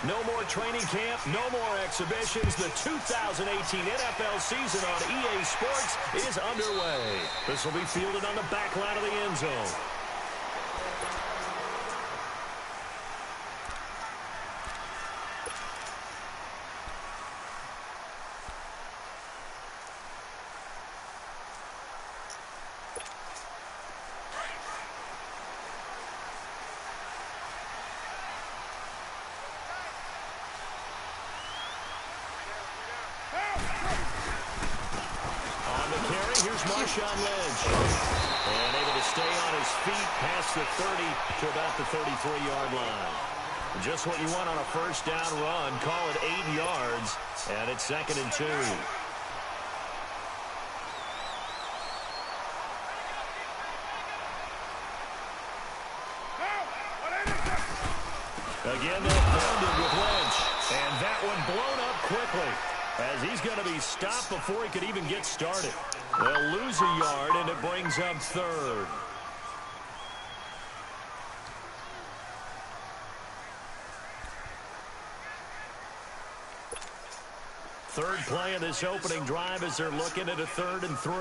No more training camp, no more exhibitions. The 2018 NFL season on EA Sports is underway. This will be fielded on the back line of the end zone. Marshawn Lynch. And able to stay on his feet past the 30 to about the 33-yard line. Just what you want on a first down run. Call it 8 yards. And it's 2nd and 2. Again, they're grounded with Lynch. And that one blown up quickly, as he's going to be stopped before he could even get started. They'll lose a yard, and it brings up 3rd. Third play of this opening drive as they're looking at a 3rd and 3.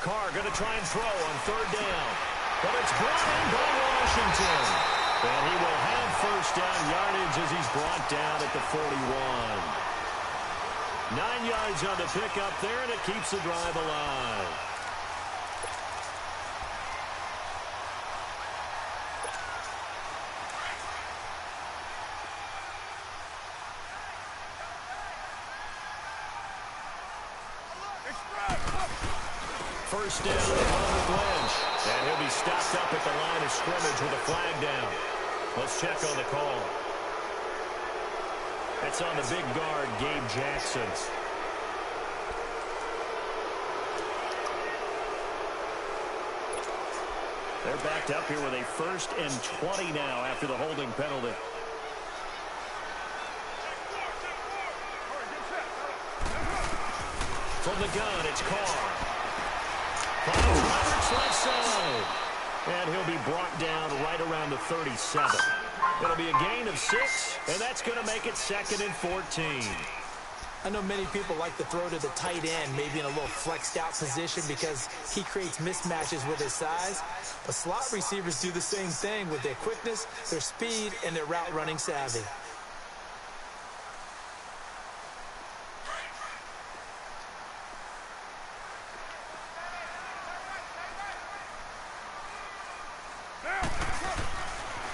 Carr going to try and throw on 3rd down. But it's brought in by Washington. And he will have first down yardage as he's brought down at the 41. 9 yards on the pickup there, and it keeps the drive alive. First down with Lynch. And he'll be stopped up at the line of scrimmage with a flag down. Let's check on the call. That's on the big guard, Gabe Jackson. They're backed up here with a 1st and 20 now after the holding penalty. From the gun, it's Carr. Roberts left side. And he'll be brought down right around the 37. It'll be a gain of 6, and that's going to make it 2nd and 14. I know many people like to throw to the tight end, maybe in a little flexed out position because he creates mismatches with his size. But slot receivers do the same thing with their quickness, their speed, and their route running savvy.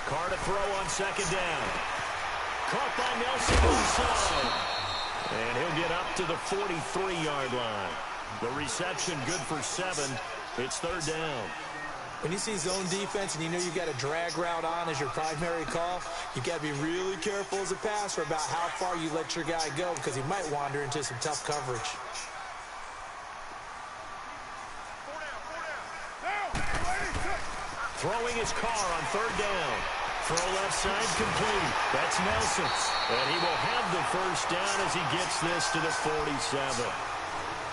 Carr to throw on 2nd down. Caught by Nelson inside. And he'll get up to the 43-yard line. The reception good for 7. It's 3rd down. When you see zone defense and you know you've got a drag route on as your primary call, you've got to be really careful as a passer about how far you let your guy go because he might wander into some tough coverage. Throwing his Carr on 3rd down. Throw left side complete. That's Nelson. And he will have the first down as he gets this to the 47.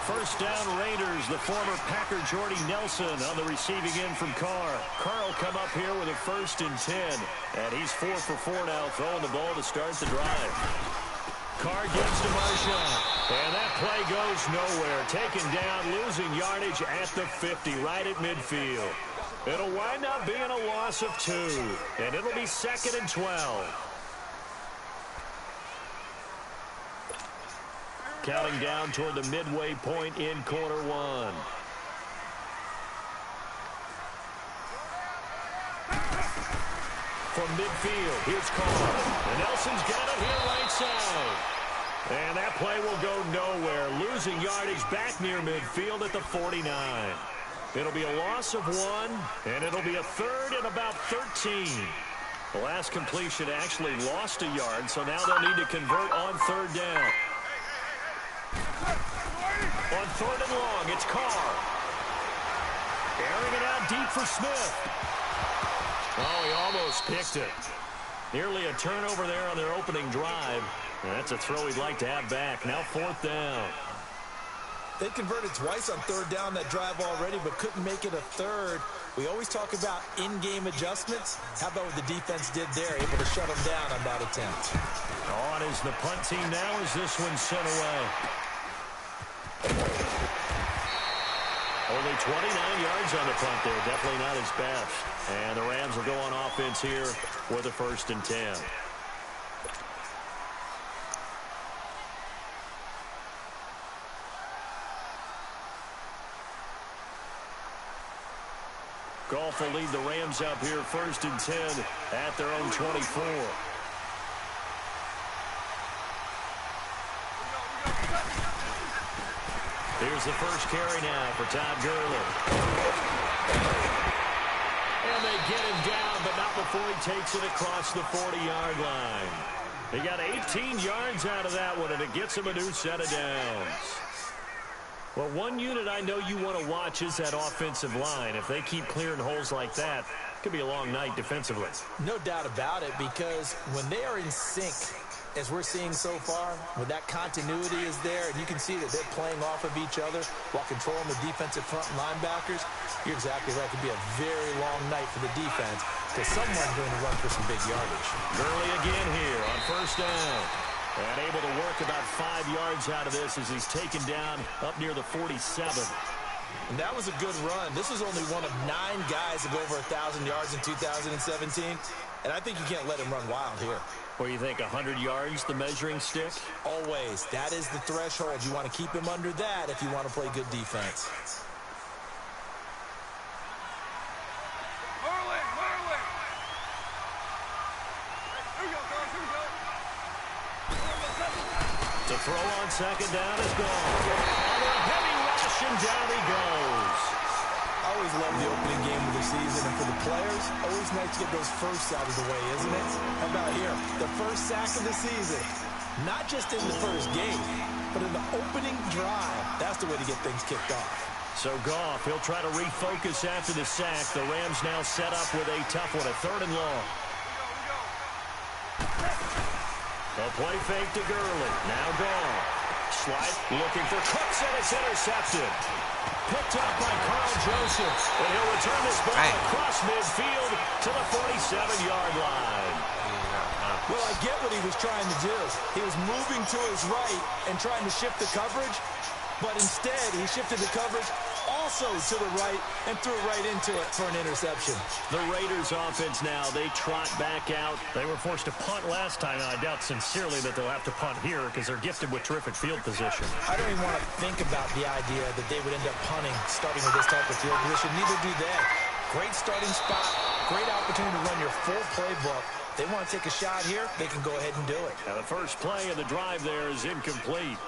First down Raiders, the former Packer Jordy Nelson on the receiving end from Carr. Carr will come up here with a 1st and 10. And he's 4 for 4 now, throwing the ball to start the drive. Carr gives to Marshawn. And that play goes nowhere. Taken down, losing yardage at the 50, right at midfield. It'll wind up being a loss of 2. And it'll be 2nd and 12. Counting down toward the midway point in quarter 1. From midfield, here's Carr. And Nelson's got it here right side. And that play will go nowhere. Losing yardage back near midfield at the 49. It'll be a loss of 1, and it'll be a 3rd and about 13. The last completion actually lost a yard, so now they'll need to convert on 3rd down. On 3rd and long, it's Carr. Airing it out deep for Smith. Oh, he almost picked it. Nearly a turnover there on their opening drive. And that's a throw he'd like to have back. Now 4th down. They converted twice on third down that drive already, but couldn't make it a third. We always talk about in-game adjustments. How about what the defense did there, able to shut them down on that attempt? On is the punt team now as this one's sent away. Only 29 yards on the punt there. Definitely not his best. And the Rams will go on offense here with a 1st and 10. Goff will lead the Rams up here 1st and 10 at their own 24. Here's the first carry now for Todd Gurley. And they get him down, but not before he takes it across the 40-yard line. He got 18 yards out of that one, and it gets him a new set of downs. Well, one unit I know you want to watch is that offensive line. If they keep clearing holes like that, it could be a long night defensively. No doubt about it, because when they are in sync, as we're seeing so far, when that continuity is there, and you can see that they're playing off of each other while controlling the defensive front linebackers, you're exactly right. It could be a very long night for the defense because someone's going to run for some big yardage. Gurley again here on 1st down. And able to work about 5 yards out of this as he's taken down up near the 47. And that was a good run. This was only one of 9 guys to go over 1,000 yards in 2017. And I think you can't let him run wild here. Or you think 100 yards, the measuring stick? Always. That is the threshold. You want to keep him under that if you want to play good defense. To throw on 2nd down is gone. On a heavy rush, and down he goes. I always love the opening game of the season, and for the players, always nice to get those firsts out of the way, isn't it? How about here? The first sack of the season. Not just in the first game, but in the opening drive. That's the way to get things kicked off. So Goff, he'll try to refocus after the sack. The Rams now set up with a tough one, a 3rd and long. A play fake to Gurley. Now gone. Slide looking for Cooks, and it's intercepted. Picked up by Carl Joseph. And he'll return this ball across midfield to the 47-yard line. Well, I get what he was trying to do. He was moving to his right and trying to shift the coverage, but instead he shifted the coverage also to the right and threw right into it for an interception. The Raiders offense now, they trot back out. They were forced to punt last time, and I doubt sincerely that they'll have to punt here because they're gifted with terrific field position. I don't even want to think about the idea that they would end up punting starting with this type of field position. Neither do they. Great starting spot, great opportunity to run your full playbook. They want to take a shot here, they can go ahead and do it. Now the first play of the drive there is incomplete.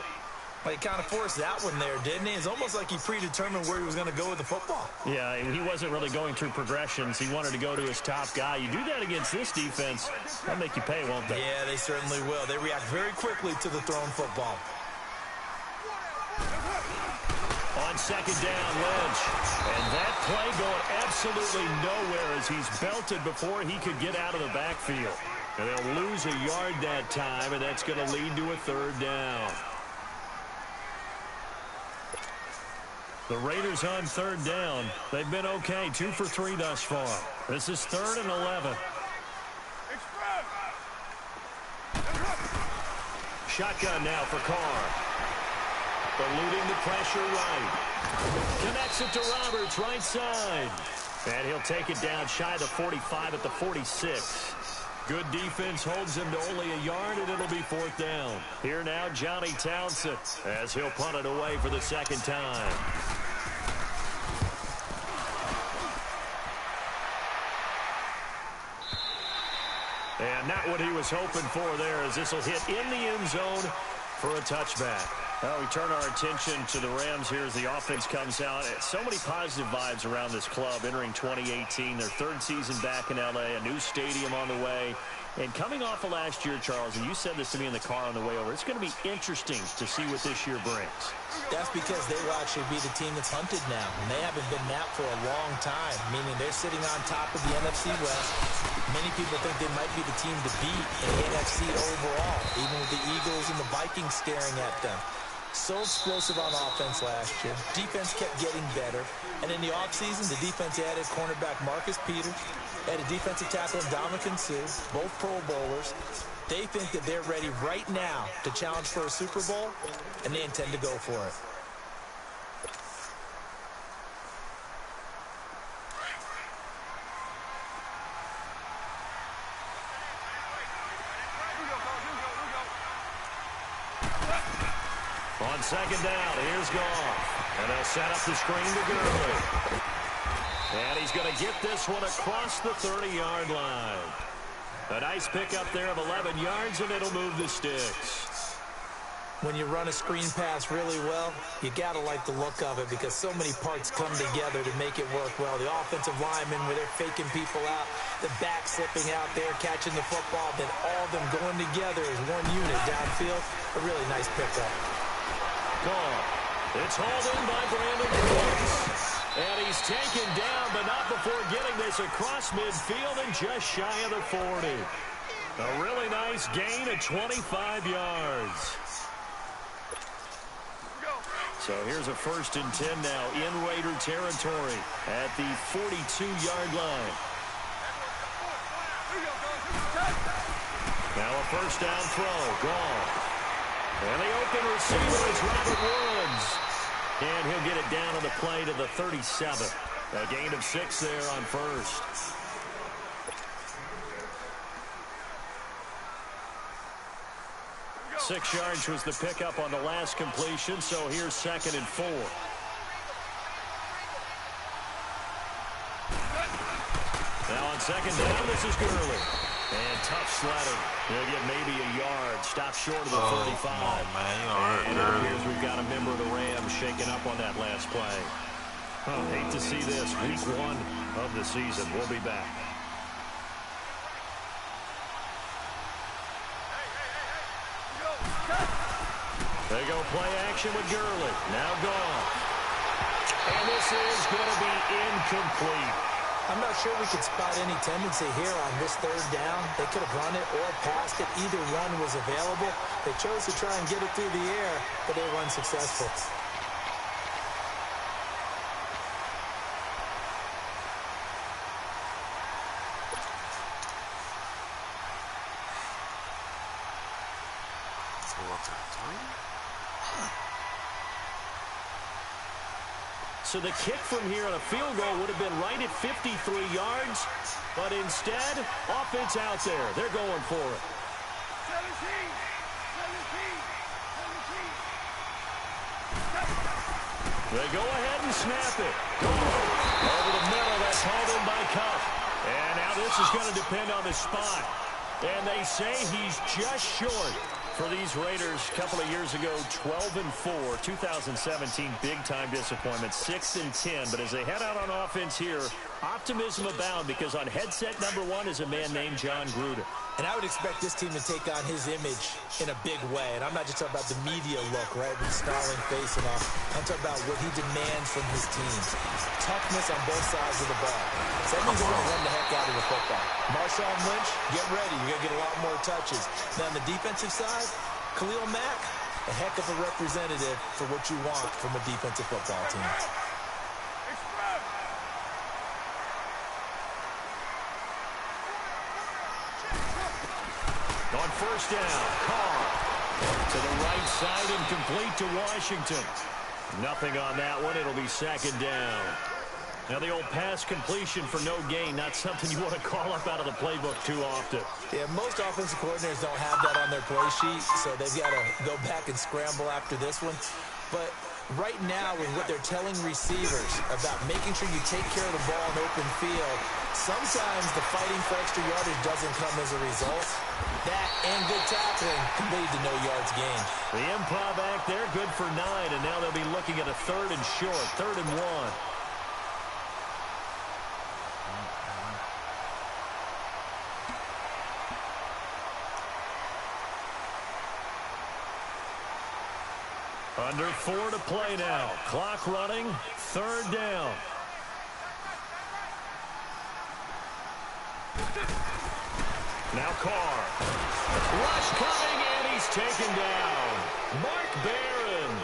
Well, he kind of forced that one there, didn't he? It's almost like he predetermined where he was going to go with the football. Yeah, he wasn't really going through progressions. He wanted to go to his top guy. You do that against this defense, that'll make you pay, won't they? Yeah, they certainly will. They react very quickly to the thrown football. On 2nd down, Lynch. And that play going absolutely nowhere as he's belted before he could get out of the backfield. And they'll lose a yard that time, and that's going to lead to a 3rd down. The Raiders on 3rd down. They've been okay, 2 for 3 thus far. This is 3rd and 11. Shotgun now for Carr. Eluding the pressure right. Connects it to Roberts, right side. And he'll take it down shy of the 45 at the 46. Good defense holds him to only a yard, and it'll be 4th down. Here now, Johnny Townsend, as he'll punt it away for the 2nd time. And not what he was hoping for there, as this will hit in the end zone for a touchback. Well, we turn our attention to the Rams here as the offense comes out. So many positive vibes around this club entering 2018. Their 3rd season back in L.A., a new stadium on the way. And coming off of last year, Charles, and you said this to me in the car on the way over, it's going to be interesting to see what this year brings. That's because they will actually be the team that's hunted now. And they haven't been that for a long time, meaning they're sitting on top of the NFC West. Many people think they might be the team to beat in the NFC overall, even with the Eagles and the Vikings staring at them. So explosive on offense last year. Defense kept getting better. And in the offseason, the defense added cornerback Marcus Peters, added defensive tackle Dominican Sue, both Pro Bowlers. They think that they're ready right now to challenge for a Super Bowl, and they intend to go for it. On second down, here's Goff. And they'll set up the screen to Gurley. And he's going to get this one across the 30-yard line. A nice pickup there of 11 yards, and it'll move the sticks. When you run a screen pass really well, you got to like the look of it because so many parts come together to make it work well. The offensive linemen, where they're faking people out, the back slipping out there, catching the football, then all of them going together as one unit downfield. A really nice pickup. Goff. It's hauled in by Brandon Cooks. And he's taken down, but not before getting this across midfield and just shy of the 40. A really nice gain of 25 yards. So here's a 1st and 10 now in Raider territory at the 42-yard line. Now a 1st down throw. Goff. And the open receiver is Robert Woods. And he'll get it down on the play to the 37. A gain of 6 there on 1st. Six yards was the pickup on the last completion, so here's 2nd and 4. Now on 2nd down, this is Gurley. And tough sledding. He'll get maybe a yard. Stop short of the 35. Oh, man, and it appears we've got a member of the Rams shaken up on that last play. Hate to see this. Week 1 of the season. We'll be back. They go play action with Gurley. Now Goff. And this is going to be incomplete. I'm not sure we could spot any tendency here on this 3rd down. They could have run it or passed it. Either one was available. They chose to try and get it through the air, but they were unsuccessful. So the kick from here on a field goal would have been right at 53 yards, but instead, offense out there. They're going for it. 17. They go ahead and snap it. Over the middle, that's hauled in by Cup. And now this is going to depend on the spot. And they say he's just short. For these Raiders, a couple of years ago, 12-4, 2017, big-time disappointment, 6-10. But as they head out on offense here, optimism abound because on headset number 1 is a man named John Gruden. And I would expect this team to take on his image in a big way. And I'm not just talking about the media look, right, with the snarling face and all. I'm talking about what he demands from his teams. Toughness on both sides of the ball. So that means they're going to run the heck out of the football. Marshawn Lynch, get ready. You're going to get a lot more touches. Now, on the defensive side, Khalil Mack, a heck of a representative for what you want from a defensive football team. On 1st down, Carr to the right side and complete to Washington. Nothing on that one. It'll be 2nd down. Now the old pass completion for no gain, not something you want to call up out of the playbook too often. Yeah, most offensive coordinators don't have that on their play sheet, so they've got to go back and scramble after this one. But right now, with what they're telling receivers about making sure you take care of the ball in open field, sometimes the fighting for extra yardage doesn't come as a result. That and good tackling can lead to no yards gained. The improv act there, good for 9, and now they'll be looking at a 3rd and short, 3rd and 1. Under 4 to play now. Clock running. 3rd down. Now Carr. Rush coming, and he's taken down. Mark Barron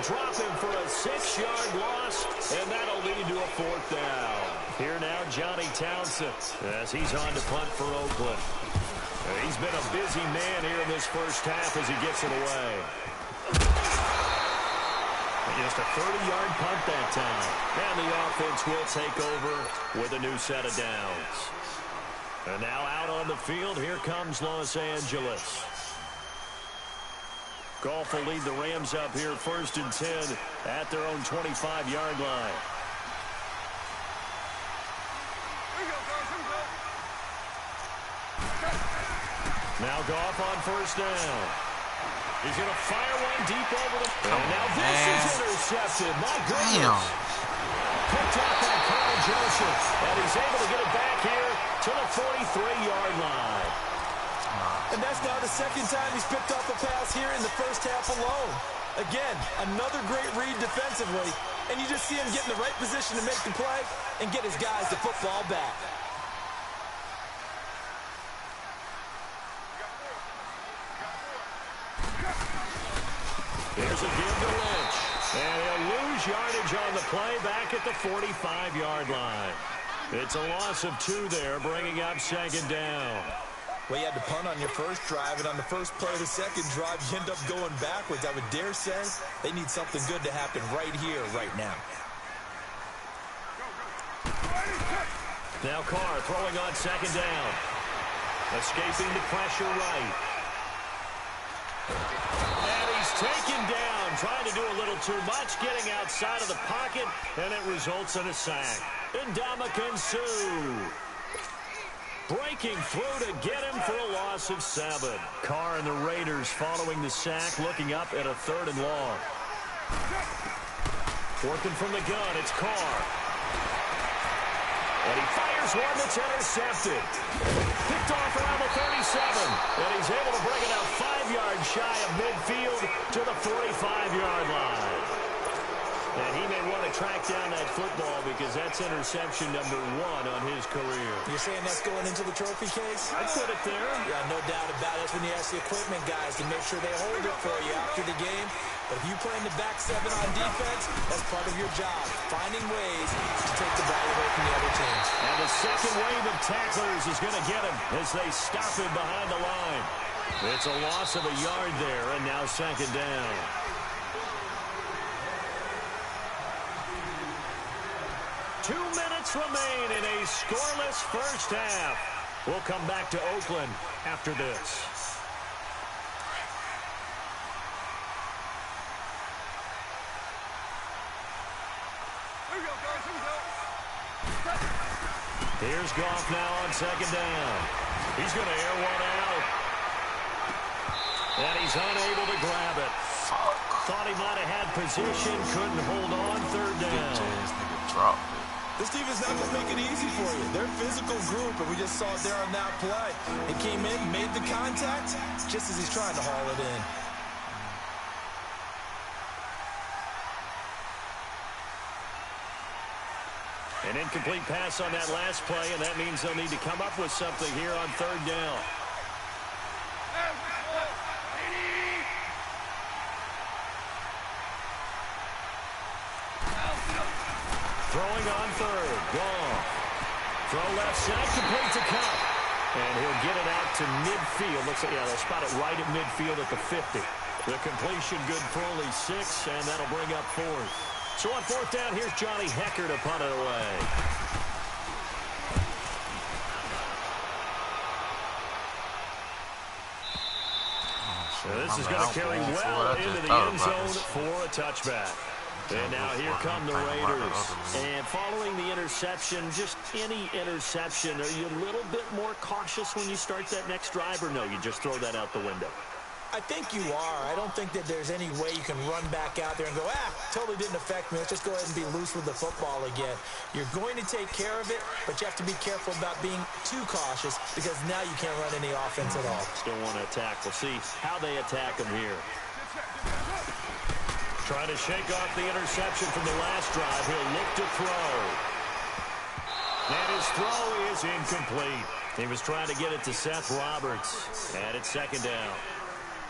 drop him for a 6-yard loss, and that'll lead to a 4th down. Here now, Johnny Townsend, as he's on to punt for Oakland. He's been a busy man here in this first half as he gets it away. Just a 30-yard punt that time. And the offense will take over with a new set of downs. And now out on the field, here comes Los Angeles. Goff will lead the Rams up here 1st and 10 at their own 25-yard line. Now Goff on 1st down. He's going to fire one deep over the... And now this is intercepted. My goodness. Picked off by Carl Joseph. And he's able to get it back here to the 43-yard line. And that's now the 2nd time he's picked off a pass here in the first half alone. Again, another great read defensively. And you just see him get in the right position to make the play and get his guys the football back. Here's a give to Lynch. And he'll lose yardage on the play back at the 45-yard line. It's a loss of 2 there, bringing up 2nd down. Well, you had to punt on your first drive, and on the first play of the second drive, you end up going backwards. I would dare say they need something good to happen right here, right now. Now Carr throwing on 2nd down. Escaping the pressure right. And he's taken down, trying to do a little too much, getting outside of the pocket, and it results in a sack. Ndamukong Suh breaking through to get him for a loss of 7. Carr and the Raiders following the sack, looking up at a 3rd and long. Working from the gun, it's Carr. And he fires one that's intercepted. Picked off around the 37. And he's able to bring it out 5 yards shy of midfield to the 45-yard line. And he may want to track down that football because that's interception number 1 on his career. You're saying that's going into the trophy case? I'd put it there. Yeah, no doubt about it. That's when you ask the equipment guys to make sure they hold it for you after the game. But if you play in the back 7 on defense, that's part of your job, finding ways to take the ball away from the other teams. And the second wave of tacklers is going to get him as they stop him behind the line. It's a loss of a yard there, and now 2nd down. Two minutes remain in a scoreless first half. We'll come back to Oakland after this. Here's Goff now on 2nd down. He's going to air one out. And he's unable to grab it. Thought he might have had position, couldn't hold on 3rd down. This defense not going to make it easy for you. They're a physical group, and we just saw it there on that play. He came in, made the contact, just as he's trying to haul it in. An incomplete pass on that last play, and that means they'll need to come up with something here on 3rd down. Throwing on 3rd, Goff. Throw left side, complete to Cup. And he'll get it out to midfield. Looks like, yeah, they'll spot it right at midfield at the 50. The completion good for only 6, and that'll bring up 4th. So on 4th down, here's Johnny Hekker to punt it away. So this is going to carry well into the end zone for a touchback. And now here come the Raiders. And following the interception, just any interception, are you a little bit more cautious when you start that next drive, or no, you just throw that out the window? I think you are. I don't think that there's any way you can run back out there and go, totally didn't affect me. Let's just go ahead and be loose with the football again. You're going to take care of it, but you have to be careful about being too cautious because now you can't run any offense at all. Still want to attack. We'll see how they attack him here. Trying to shake off the interception from the last drive. He'll look to throw. And his throw is incomplete. He was trying to get it to Seth Roberts. And it's 2nd down.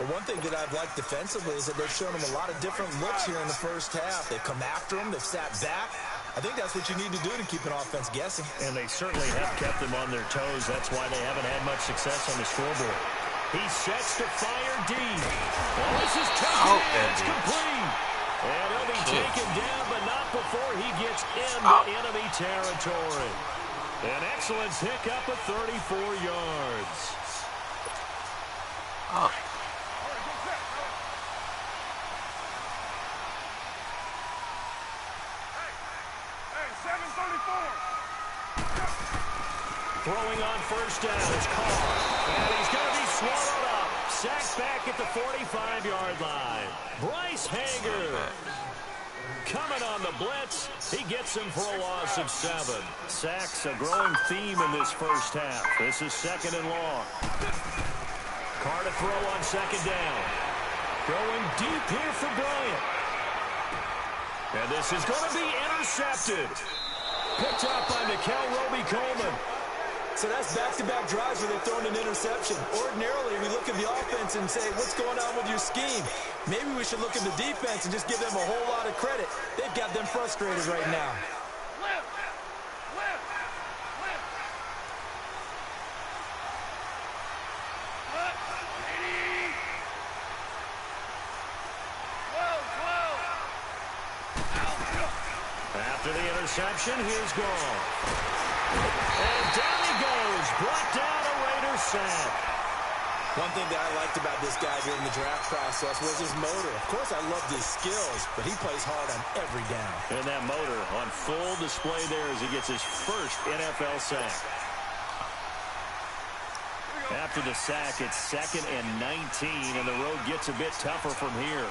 Well, one thing that I've liked defensively is that they've shown him a lot of different looks here in the first half. They've come after him. They've sat back. I think that's what you need to do to keep an offense guessing. And they certainly have kept them on their toes. That's why they haven't had much success on the scoreboard. He sets to fire deep. Well, this is taken in. It's complete. And he'll be taken down, but not before he gets into enemy territory. An excellent pickup of 34 yards. Oh. Throwing on first down is Carr. And he's going to be swallowed up. Sacked back at the 45-yard line. Bryce Hager. Coming on the blitz. He gets him for a loss of 7. Sacks a growing theme in this first half. This is 2nd and long. Carr to throw on 2nd down. Going deep here for Bryant. And this is going to be intercepted. Picked up by Nickel Roby-Coleman. So that's back-to-back drives where they've thrown an interception. Ordinarily, we look at the offense and say, what's going on with your scheme? Maybe we should look at the defense and just give them a whole lot of credit. They've got them frustrated right now. After the interception, here's Gall. And down he goes. Brought down a Raider sack. One thing that I liked about this guy during the draft process was his motor. Of course, I loved his skills, but he plays hard on every down. And that motor on full display there as he gets his first NFL sack. After the sack, it's 2nd and 19, and the road gets a bit tougher from here.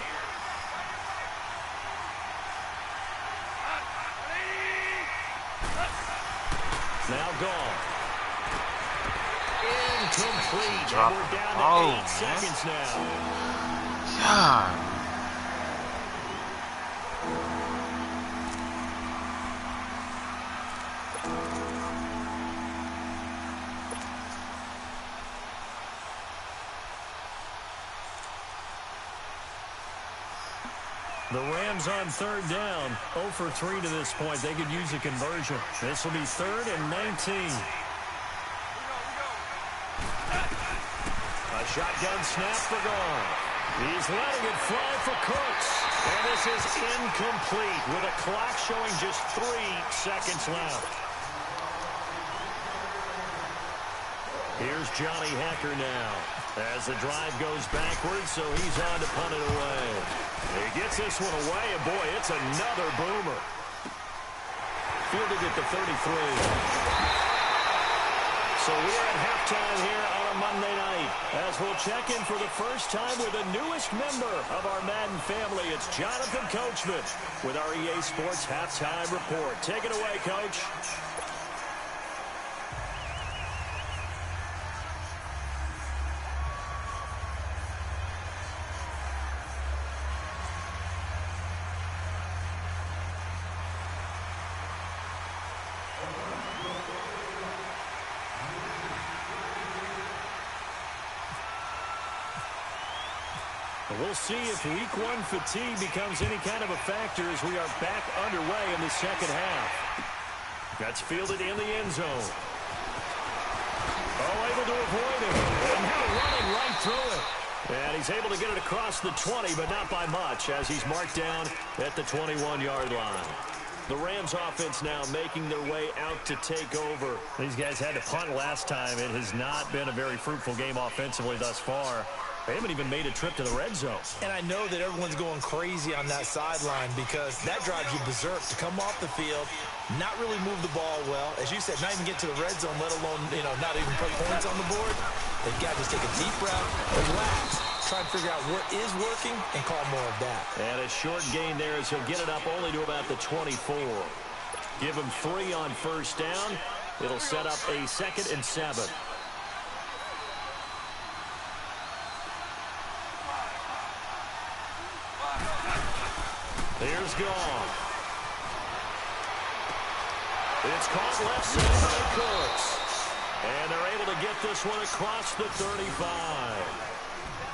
Now gone. Incomplete. And we're down to 8 seconds now. God. The Rams on 3rd down. 0 for 3 to this point. They could use a conversion. This will be 3rd and 19. A shotgun snap for Gall. He's letting it fly for Cooks. And this is incomplete with a clock showing just 3 seconds left. Here's Johnny Hecker now as the drive goes backwards, so he's on to punt it away. He gets this one away, and boy, it's another boomer. Fielded at the 33. So we're at halftime here on a Monday night as we'll check in for the first time with the newest member of our Madden family. It's Jonathan Coachman with our EA Sports Halftime Report. Take it away, Coach. We'll see if Week 1 fatigue becomes any kind of a factor as we are back underway in the second half. That's fielded in the end zone. Oh, able to avoid it. And now running right through it. And he's able to get it across the 20, but not by much as he's marked down at the 21-yard line. The Rams offense now making their way out to take over. These guys had to punt last time. It has not been a very fruitful game offensively thus far. They haven't even made a trip to the red zone. And I know that everyone's going crazy on that sideline because that drives you berserk to come off the field, not really move the ball well. As you said, not even get to the red zone, let alone, not even put points on the board. They've got to just take a deep breath, relax, try and figure out what is working and call more of that. And a short gain there as he'll get it up only to about the 24. Give him 3 on first down. It'll set up a 2nd and 7. Here's Gall. It's caught left side by Cooks. And they're able to get this one across the 35.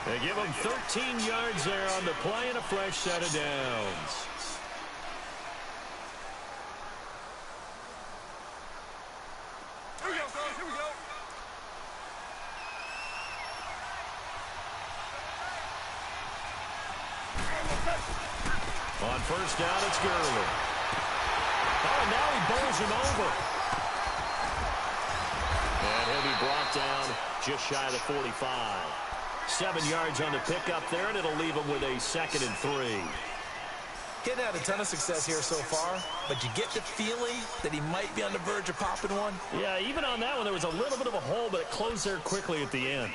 They give him 13 yards there on the play and a fresh set of downs. Here we go, fellas. Here we go. On first down, it's Gurley. Oh, and now he bowls him over. And he'll be brought down just shy of the 45. 7 yards on the pickup there, and it'll leave him with a 2nd and 3. Getting had a ton of success here so far, but you get the feeling that he might be on the verge of popping one. Yeah, even on that one, there was a little bit of a hole, but it closed there quickly at the end.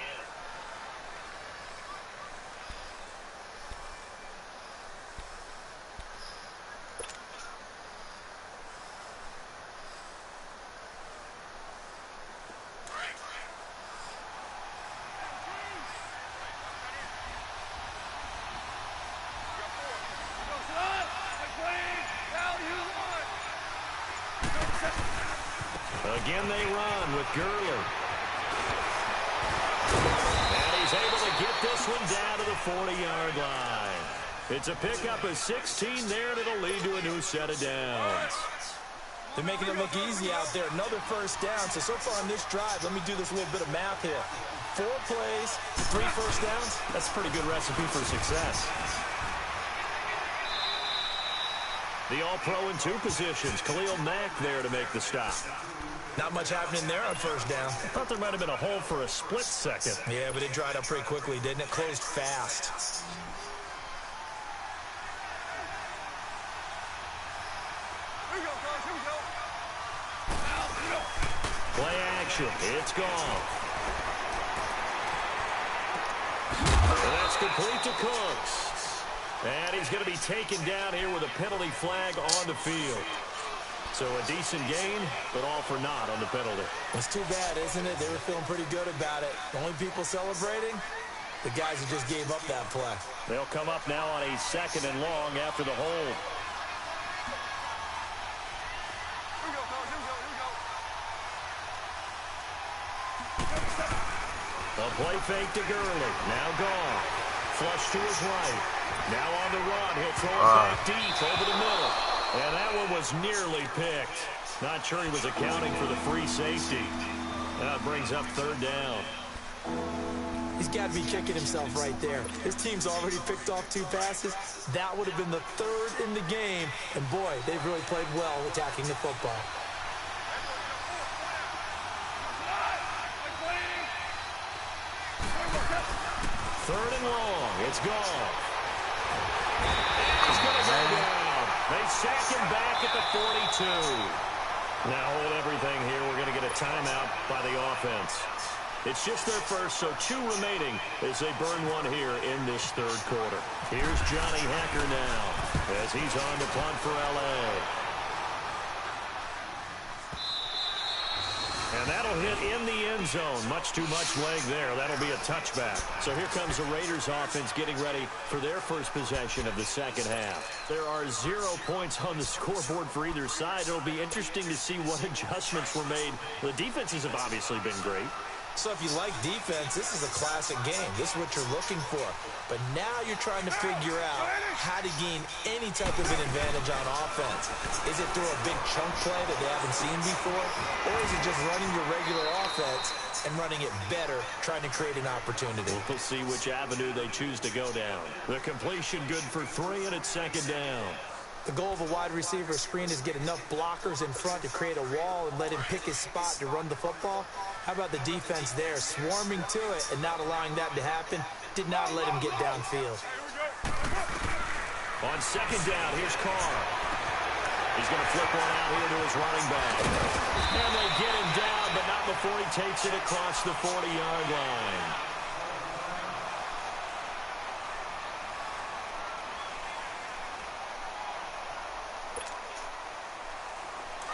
Again, they run with Gurley. And he's able to get this one down to the 40-yard line. It's a pickup of 16 there, and it'll lead to a new set of downs. They're making it look easy out there. Another first down. So far on this drive, let me do this little bit of math here. 4 plays, 3 first downs. That's a pretty good recipe for success. The All-Pro in 2 positions. Khalil Mack there to make the stop. Not much happening there on first down. I thought there might have been a hole for a split second. Yeah, but it dried up pretty quickly, didn't it? Closed fast. Here we go, guys. Here we go. Play action. It's gone. And that's complete to Cooks. And he's going to be taken down here with a penalty flag on the field. So a decent gain, but all for naught on the penalty. It's too bad, isn't it? They were feeling pretty good about it. The only people celebrating, the guys who just gave up that play. They'll come up now on a 2nd and long after the hold. Here we go, fellas. Here we go. Here we go. A play fake to Gurley. Now gone. Flush to his right. Now on the run. He'll throw it back deep over the middle. And that one was nearly picked. Not sure he was accounting for the free safety. That brings up 3rd down. He's got to be kicking himself right there. His team's already picked off 2 passes. That would have been the 3rd in the game. And boy, they've really played well attacking the football. Third and long. It's gone. He's going to go down. They sack him back at the 42. Now hold everything here. We're going to get a timeout by the offense. It's just their first, so 2 remaining as they burn one here in this 3rd quarter. Here's Johnny Hacker now as he's on the punt for L.A. And that'll hit in the end zone. Much too much leg there. That'll be a touchback. So here comes the Raiders offense getting ready for their first possession of the 2nd half. There are 0 points on the scoreboard for either side. It'll be interesting to see what adjustments were made. The defenses have obviously been great. So if you like defense, this is a classic game. This is what you're looking for. But now you're trying to figure out how to gain any type of an advantage on offense. Is it through a big chunk play that they haven't seen before? Or is it just running your regular offense and running it better, trying to create an opportunity? We'll see which avenue they choose to go down. The completion good for 3, and it's 2nd down. The goal of a wide receiver screen is get enough blockers in front to create a wall and let him pick his spot to run the football. How about the defense there, swarming to it and not allowing that to happen? Did not let him get downfield. On 2nd down, here's Carr. He's going to flip one out here to his running back. And they get him down, but not before he takes it across the 40-yard line.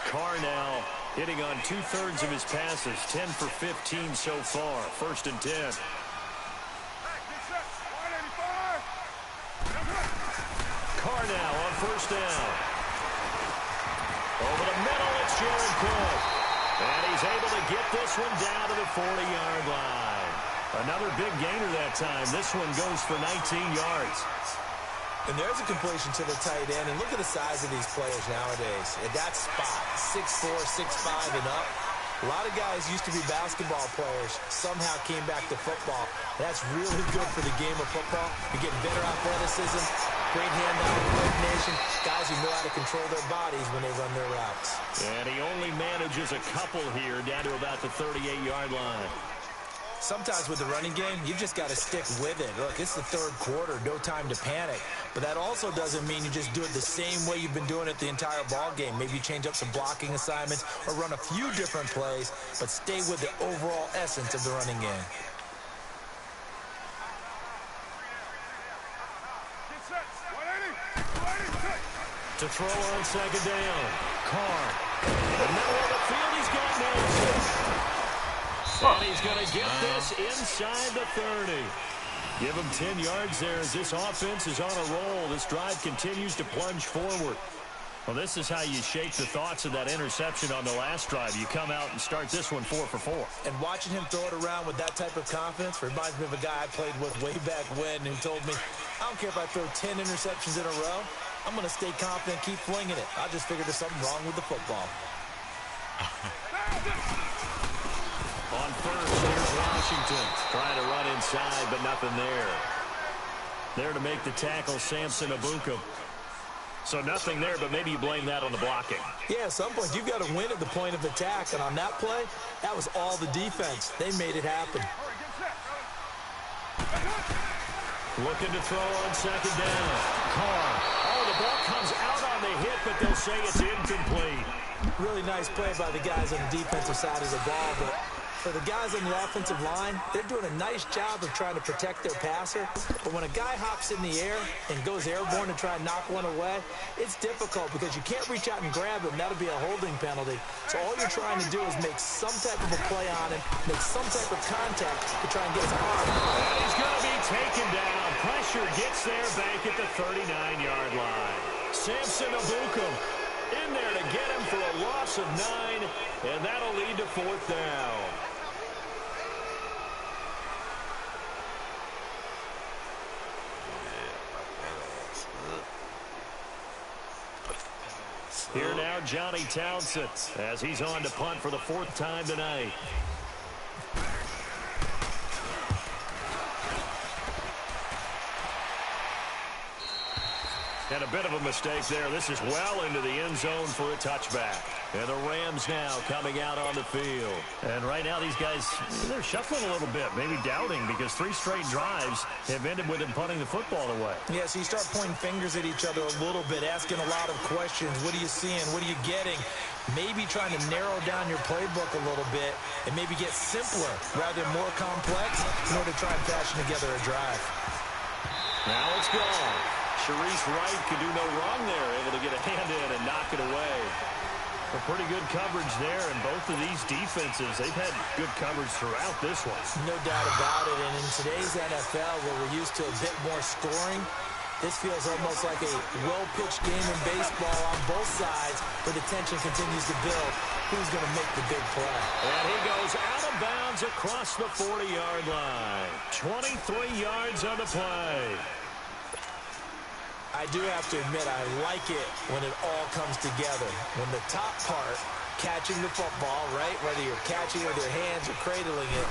Carr now hitting on 2/3 of his passes, 10 for 15 so far. 1st and 10. Carr now on 1st down. Over the middle, it's Jared Cook. And he's able to get this one down to the 40-yard line. Another big gainer that time. This one goes for 19 yards. And there's a completion to the tight end. And look at the size of these players nowadays. At that spot, 6'4", 6'5", and up. A lot of guys used to be basketball players, somehow came back to football. That's really good for the game of football. You're getting better athleticism, great hand-eye coordination, guys who know how to control their bodies when they run their routes. And he only manages a couple here, down to about the 38-yard line. Sometimes with the running game, you've just got to stick with it. Look, it's the third quarter, no time to panic. But that also doesn't mean you just do it the same way you've been doing it the entire ball game. Maybe you change up some blocking assignments or run a few different plays, but stay with the overall essence of the running game. To throw on second down, Carr. And now on the field, he's got Nelson. And he's going to get this inside the 30. Give him 10 yards there as this offense is on a roll. This drive continues to plunge forward. Well, this is how you shape the thoughts of that interception on the last drive. You come out and start this one 4 for 4. And watching him throw it around with that type of confidence reminds me of a guy I played with way back when who told me, I don't care if I throw 10 interceptions in a row. I'm going to stay confident, keep flinging it. I just figured there's something wrong with the football. On first, here's Washington. Trying to run inside, but nothing there. There to make the tackle, Samson Abuka. So nothing there, but maybe you blame that on the blocking. Yeah, at some point, you've got to win at the point of attack. And on that play, that was all the defense. They made it happen. Looking to throw on second down. Carr. Oh, the ball comes out on the hit, but they'll say it's incomplete. Really nice play by the guys on the defensive side of the ball, but for the guys on the offensive line, they're doing a nice job of trying to protect their passer. But when a guy hops in the air and goes airborne to try and knock one away, it's difficult because you can't reach out and grab him. That'll be a holding penalty. So all you're trying to do is make some type of a play on him, make some type of contact to try and get his arm. And he's going to be taken down. Pressure gets there back at the 39-yard line. Samson Abuka in there to get him for a loss of 9, and that'll lead to fourth down. Here now, Johnny Townsend, as he's on to punt for the fourth time tonight. And a bit of a mistake there. This is well into the end zone for a touchback. And the Rams now coming out on the field. And right now these guys, they're shuffling a little bit, maybe doubting, because 3 straight drives have ended with them punting the football away. Yeah, so you start pointing fingers at each other a little bit, asking a lot of questions. What are you seeing? What are you getting? Maybe trying to narrow down your playbook a little bit and maybe get simpler rather than more complex in order to try and fashion together a drive. Now it's gone. Sharice Wright could do no wrong there, able to get a hand in and knock it away. A pretty good coverage there, and both of these defenses, they've had good coverage throughout this one. No doubt about it, and in today's NFL, where we're used to a bit more scoring, this feels almost like a well-pitched game in baseball on both sides, where the tension continues to build. Who's going to make the big play? And he goes out of bounds across the 40-yard line. 23 yards on the play. I do have to admit, I like it when it all comes together. When the top part, catching the football, right, whether you're catching with your hands or cradling it,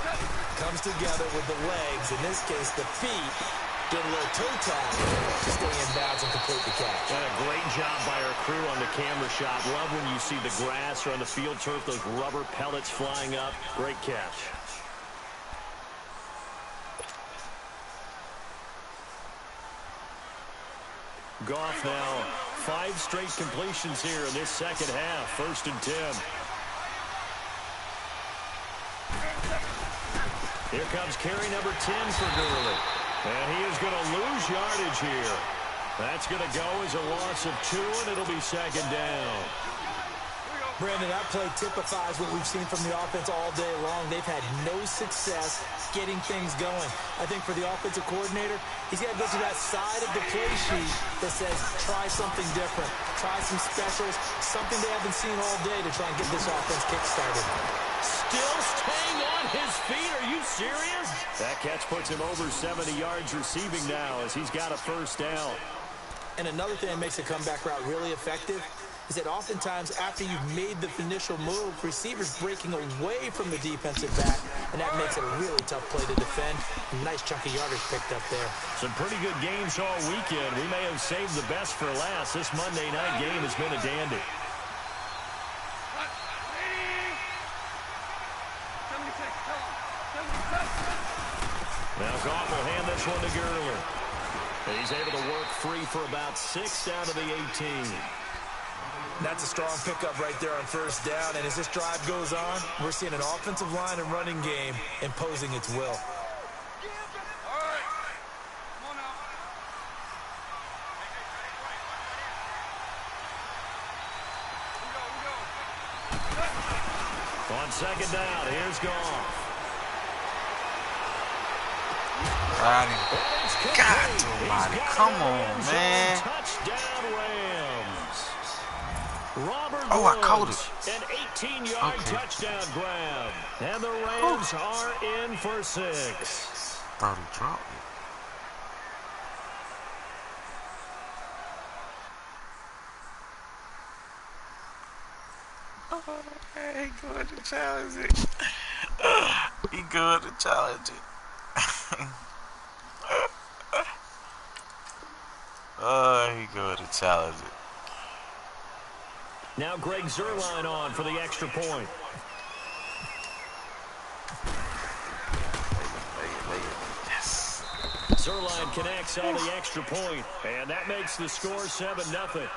comes together with the legs, in this case the feet, get a little toe tap to stay in bounds and complete the catch. And a great job by our crew on the camera shot. Love when you see the grass or on the field turf, those rubber pellets flying up. Great catch. Goff now, 5 straight completions here in this second half. 1st and 10. Here comes carry number 10 for Gurley. And he is going to lose yardage here. That's going to go as a loss of 2, and it'll be 2nd down. Brandon, that play typifies what we've seen from the offense all day long. They've had no success getting things going. I think for the offensive coordinator, he's got to go to that side of the play sheet that says, try something different. Try some specials, something they haven't seen all day to try and get this offense kick-started. Still staying on on his feet. Are you serious? That catch puts him over 70 yards receiving now as he's got a first down. And another thing that makes a comeback route really effective is that oftentimes after you've made the initial move, receivers breaking away from the defensive back, and that makes it a really tough play to defend. A nice chunk of yardage picked up there. Some pretty good games all weekend. We may have saved the best for last. This Monday night game has been a dandy. Now Goff will hand this one to Gurley. He's able to work free for about 6 down to the 18. That's a strong pickup right there on first down, and as this drive goes on, we're seeing an offensive line and running game imposing its will. On second down, here's Goff. God almighty, come on, man. Touchdown Rams. Robert I caught it. An 18-yard touchdown grab. And the Rams are in for 6. Thought he dropped it. Oh, he good to challenge it. He good to challenge it. Oh, he good to challenge it. Now Greg Zuerlein on for the extra point. Yes. Zuerlein connects on the extra point, and that makes the score 7-0.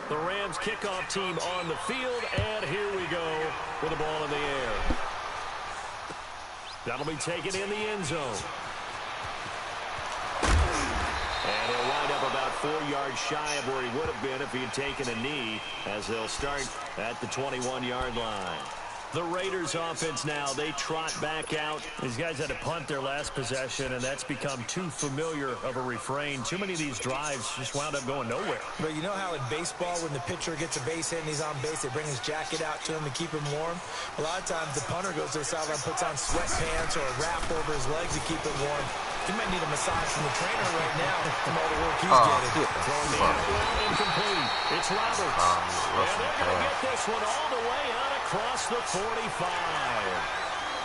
The Rams kickoff team on the field, and here we go with the ball in the air. That'll be taken in the end zone. And he'll wind up about 4 yards shy of where he would have been if he had taken a knee, as they'll start at the 21-yard line. The Raiders offense now, they trot back out. These guys had to punt their last possession, and that's become too familiar of a refrain. Too many of these drives just wound up going nowhere. But you know how in baseball, when the pitcher gets a base hit and he's on base, they bring his jacket out to him to keep him warm? A lot of times the punter goes to the sideline, puts on sweatpants or a wrap over his legs to keep him warm. He might need a massage from the trainer right now from all the work he's getting. Throwing the outlet incomplete. It's Roberts. And they're going to get this one all the way out across the 45.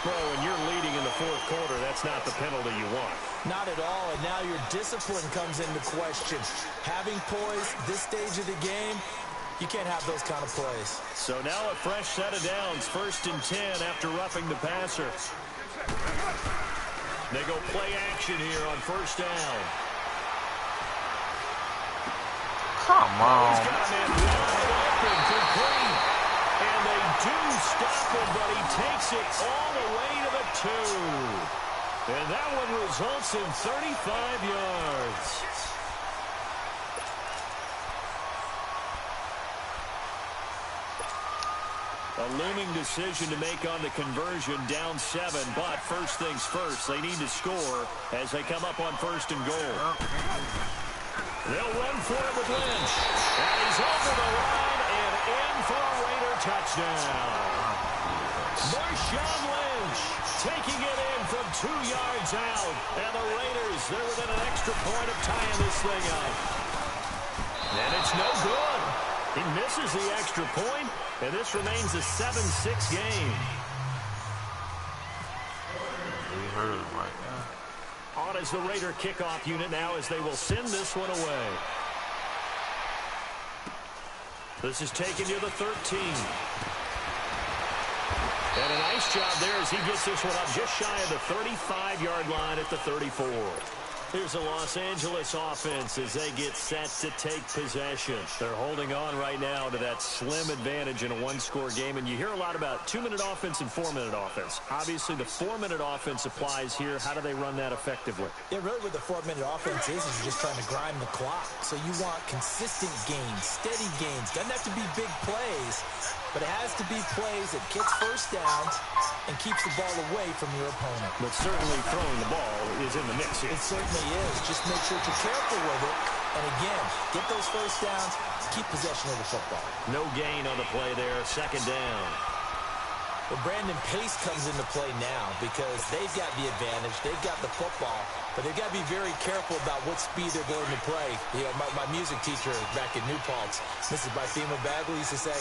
Well, when you're leading in the fourth quarter, that's not the penalty you want. Not at all, and now your discipline comes into question. Having poise this stage of the game, you can't have those kind of plays. So now a fresh set of downs, 1st and 10 after roughing the passer. They go play action here on first down. Come on. He's got a man wide open, complete. And they do stop him, but he takes it all the way to the 2. And that one results in 35 yards. A looming decision to make on the conversion, down 7, but first things first, they need to score as they come up on 1st and goal. They'll run for it with Lynch, and he's over the line and in for a Raider touchdown. Marshawn Lynch taking it in from 2 yards out, and the Raiders, they're within an extra point of tying this thing up. And it's no good. He misses the extra point, and this remains a 7-6 game. We heard it right now. On as the Raider kickoff unit now as they will send this one away. This is taken to the 13. And a nice job there as he gets this one up just shy of the 35-yard line at the 34. Here's the Los Angeles offense as they get set to take possession. They're holding on right now to that slim advantage in a one-score game. And you hear a lot about 2-minute offense and 4-minute offense. Obviously, the 4-minute offense applies here. How do they run that effectively? Yeah, really what the 4-minute offense is you're just trying to grind the clock. So you want consistent gains, steady gains. Doesn't have to be big plays, but it has to be plays that gets first downs and keeps the ball away from your opponent. But certainly throwing the ball is in the mix here. It certainly is. Just make sure that you're careful with it And again, get those first downs, keep possession of the football. No gain on the play there, second down. Well, Brandon, pace comes into play now because they've got the advantage. They've got the football, but they've got to be very careful about what speed they're going to play. You know, my music teacher back in New Paltz, Mrs. Bythema Bagley, used to say,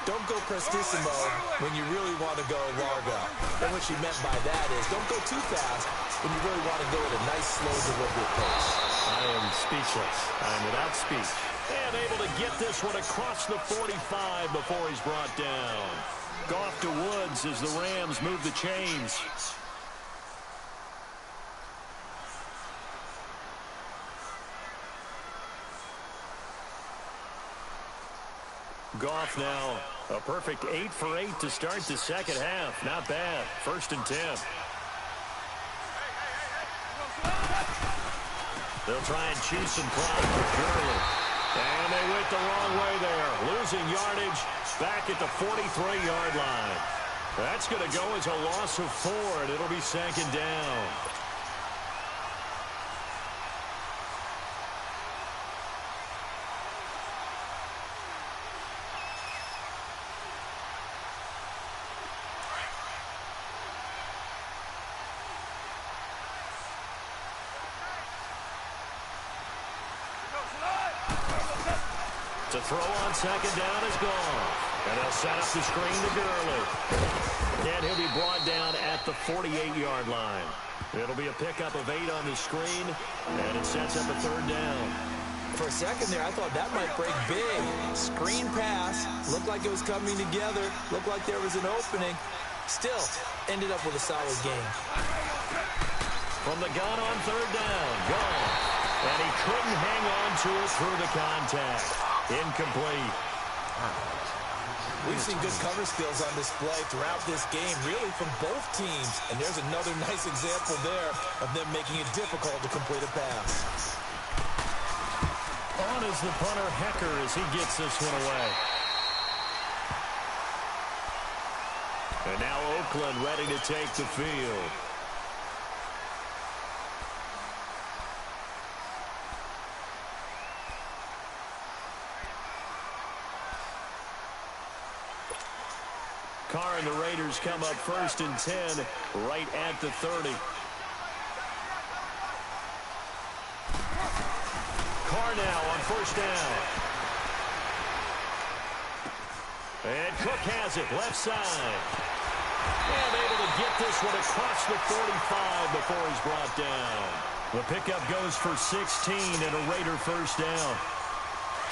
don't go prestissimo when you really want to go largo. And what she meant by that is don't go too fast when you really want to go at a nice, slow, deliberate pace. I am speechless. I'm without speech. And able to get this one across the 45 before he's brought down. Goff to Woods as the Rams move the chains. Goff now a perfect 8 for 8 to start the second half. Not bad. 1st and 10. They'll try and choose some clock for Gurley. And they went the wrong way there. Losing yardage back at the 43-yard line. That's going to go as a loss of 4, and it'll be second down. To throw on second down is gone. And they'll set up the screen to Gurley. And he'll be brought down at the 48-yard line. It'll be a pickup of 8 on the screen, and it sets up a 3rd down. For a second there, I thought that might break big. Screen pass. Looked like it was coming together. Looked like there was an opening. Still, ended up with a solid game. From the gun on 3rd down. Gone. And he couldn't hang on to it through the contact. Incomplete. We've seen good cover skills on display throughout this game, really from both teams. And there's another nice example there of them making it difficult to complete a pass. On is the punter, Hecker, as he gets this one away. And now Oakland ready to take the field. Carr and the Raiders come up 1st and 10 right at the 30. Carr now on 1st down. And Cook has it left side. And able to get this one across the 45 before he's brought down. The pickup goes for 16 and a Raider 1st down.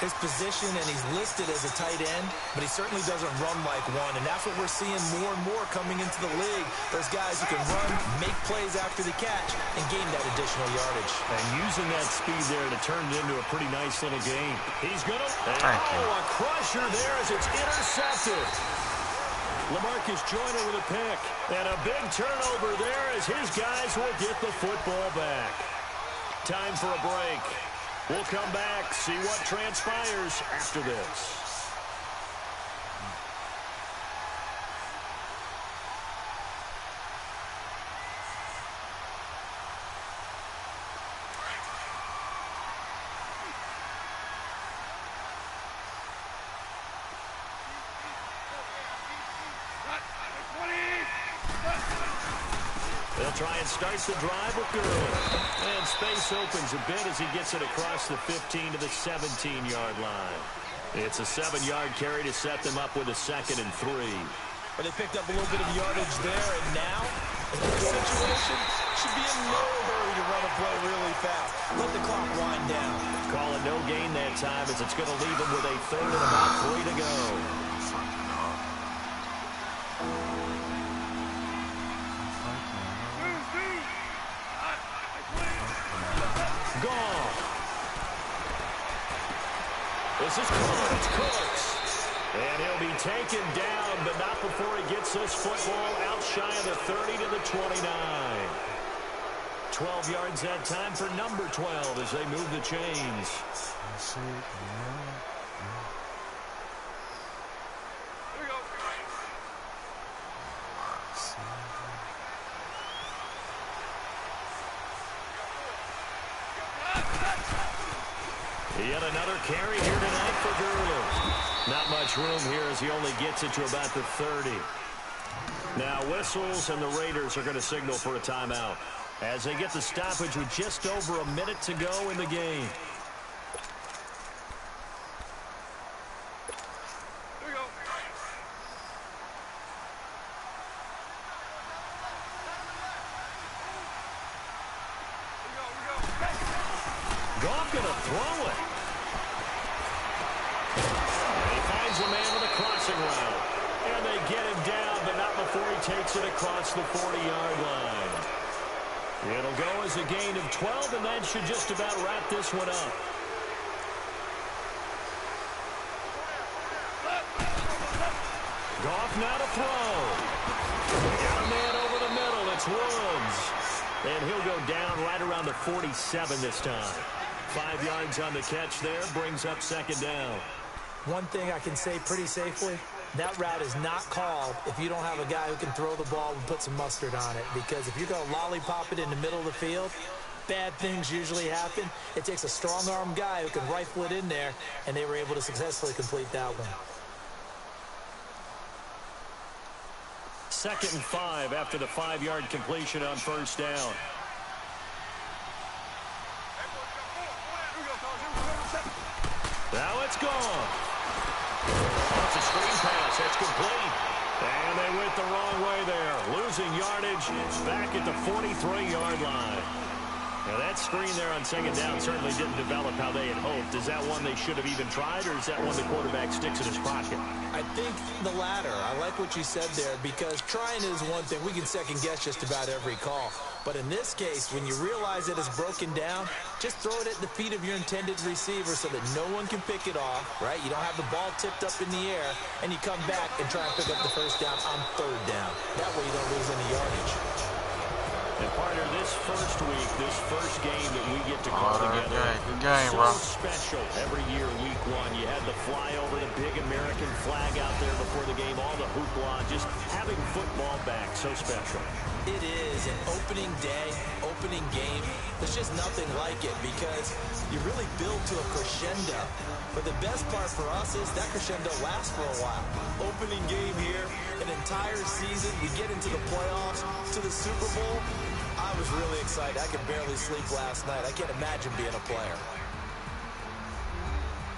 His position, and he's listed as a tight end, but he certainly doesn't run like one, and that's what we're seeing more and more coming into the league. Those guys who can run, make plays after the catch, and gain that additional yardage. And using that speed there to turn it into a pretty nice little game. He's going to... a crusher there as it's intercepted. LaMarcus Joyner with a pick. And a big turnover there as his guys will get the football back. Time for a break. We'll come back, see what transpires after this. They'll try and start the drive with Gurley. And space opens a bit as he gets it across the 15 to the 17-yard line. It's a 7-yard carry to set them up with a 2nd and 3. But they picked up a little bit of yardage there, and now, in this situation, should be in no hurry to run a play really fast. Let the clock wind down. Call it no gain that time as it's going to leave them with a 3rd and about 3 to go. This is Cooks. And he'll be taken down, but not before he gets this football out shy of the 30 to the 29. 12 yards that time for number 12 as they move the chains. Yet another carry here tonight for Gurley. Not much room here as he only gets it to about the 30. Now whistles, and the Raiders are going to signal for a timeout as they get the stoppage with just over a minute to go in the game. Goff going to throw it. And he finds a man with a crossing route. And they get him down, but not before he takes it across the 40-yard line. It'll go as a gain of 12, and that should just about wrap this one up. Goff now to throw. Got a man over the middle. It's Woods. And he'll go down right around the 47 this time. 5 yards on the catch there, brings up second down. One thing I can say pretty safely, that route is not called if you don't have a guy who can throw the ball and put some mustard on it. Because if you're going to lollipop it in the middle of the field, bad things usually happen. It takes a strong-arm guy who can rifle it in there, and they were able to successfully complete that one. 2nd and 5 after the 5-yard completion on first down. Now it's gone. It's a screen pass. It's complete. And they went the wrong way there. Losing yardage back at the 43-yard line. Now that screen there on second down certainly didn't develop how they had hoped. Is that one they should have even tried, or is that one the quarterback sticks in his pocket? I think the latter. I like what you said there, because trying is one thing. We can second guess just about every call. But in this case, when you realize it is broken down, just throw it at the feet of your intended receiver so that no one can pick it off, right? You don't have the ball tipped up in the air, and you come back and try and pick up the first down on third down. That way you don't lose any yardage. And partner, this first week, this first game that we get to call together, good game, so bro. special. Every year, week one, you had the flyover, the big American flag out there before the game, all the hoopla, just having football back, so special. It is an opening day, opening game. There's just nothing like it because you really build to a crescendo. But the best part for us is that crescendo lasts for a while. Opening game here, an entire season. We get into the playoffs, to the Super Bowl. I was really excited. I could barely sleep last night. I can't imagine being a player.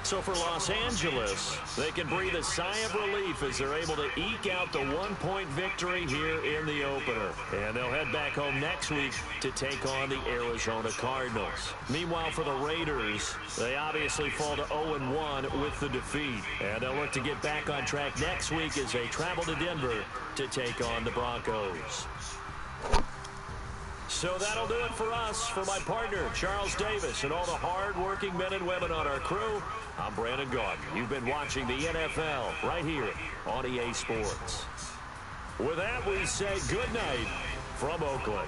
So for Los Angeles, they can breathe a sigh of relief as they're able to eke out the one-point victory here in the opener. And they'll head back home next week to take on the Arizona Cardinals. Meanwhile, for the Raiders, they obviously fall to 0-1 with the defeat. And they'll look to get back on track next week as they travel to Denver to take on the Broncos. So that'll do it for us. For my partner, Charles Davis, and all the hard-working men and women on our crew, I'm Brandon Gardner. You've been watching the NFL right here on EA Sports. With that, we say good night from Oakland.